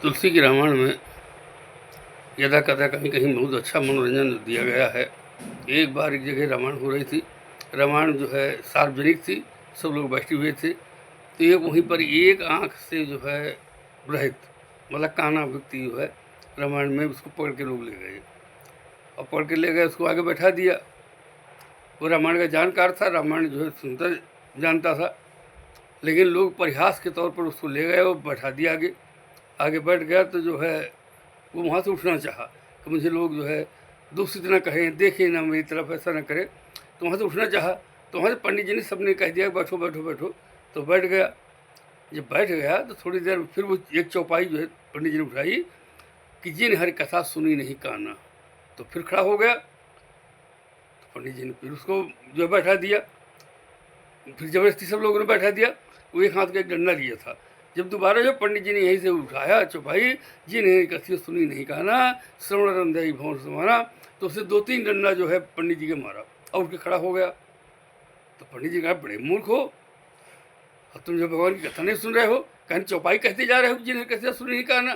तुलसी के रामायण में यदा कदा कहीं कहीं बहुत अच्छा मनोरंजन दिया गया है। एक बार एक जगह रामायण हो रही थी। रामायण जो है सार्वजनिक थी, सब लोग बैठे हुए थे। तो एक वहीं पर एक आँख से जो है रहित, मतलब काना व्यक्ति जो है रामायण में, उसको पकड़ के लोग ले गए और पकड़ के ले गए, उसको आगे बैठा दिया। वो रामायण का जानकार था, रामायण जो है सुनता जानता था, लेकिन लोग परिहास के तौर पर उसको ले गए और बैठा दिया आगे। आगे बैठ गया तो जो है वो वहाँ से उठना चाहा कि मुझे लोग जो है दूषित ना कहें, देखें ना मेरी तरफ, ऐसा ना करे। तो वहाँ से उठना चाहा, तो वहाँ से पंडित जी ने सबने कह दिया बैठो बैठो बैठो। तो बैठ गया। जब बैठ गया तो थोड़ी देर फिर वो एक चौपाई जो है पंडित जी ने उठाई कि जिन हरि कथा सुनी नहीं काना। तो फिर खड़ा हो गया। तो पंडित जी ने फिर उसको जो है बैठा दिया। फिर जबरदस्ती सब लोगों ने बैठा दिया। वो एक हाथ का एक डंडा लिया था। जब दोबारा जो पंडित जी ने यहीं से उठाया चौपाई, जिन्हें कथी सुनी नहीं कहना, श्रवण रंध्याई भवन समाना, तो उसे 2-3 डंडा जो है पंडित जी के मारा और उठ के खड़ा हो गया। तो पंडित जी कहा बड़े मूर्ख हो, और तुम जो भगवान की कथा नहीं सुन रहे हो, कहने चौपाई कहते जा रहे हो जिन्हें कैसे सुनी नहीं कहना,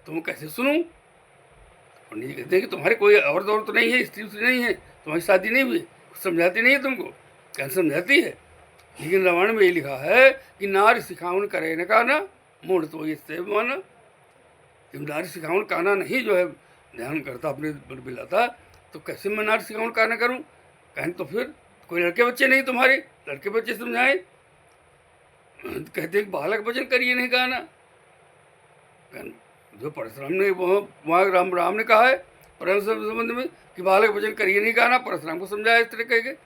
तुम कैसे सुनूं? पंडित जी कहते हैं कि तुम्हारे कोई और दौर तो नहीं है, स्त्री नहीं है, तुम्हारी शादी नहीं हुई, समझाती नहीं है तुमको? कहने समझाती है, लेकिन रामायण में ये लिखा है कि नारी सिखावन करे न काना, मूढ़ तो ये माना। जब नारी सिखावन काना नहीं जो है ध्यान करता, अपने बिलाता, तो कैसे मैं नारी सिखावन काना करूं? कहने तो फिर कोई लड़के बच्चे नहीं तुम्हारे, लड़के बच्चे समझाए? कहते हैं बालक भजन करिए नहीं कहना। जो परशुराम ने वहाँ राम ने कहा है परशुराम संबंध में कि बालक भजन करिए नहीं कहना, परशुराम को समझाया इस तरह कह के।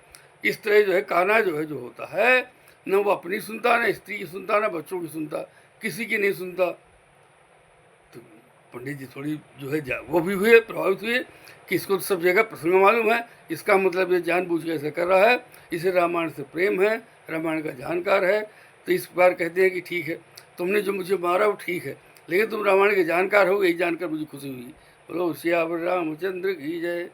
इस तरह जो है काना जो है जो होता है, न वो अपनी सुनता, न स्त्री की सुनता, न बच्चों की सुनता, किसी की नहीं सुनता। तो पंडित जी थोड़ी जो है वो भी हुए, प्रभावित हुए कि इसको सब जगह प्रसंग मालूम है, इसका मतलब ये जानबूझ के ऐसा कर रहा है, इसे रामायण से प्रेम है, रामायण का जानकार है। तो इस बार कहते हैं कि ठीक है, तुमने जो मुझे मारा वो ठीक है, लेकिन तुम रामायण के जानकार हो, यही जानकर मुझे खुशी हुई। बोलो श्यावर रामचंद्र की जय।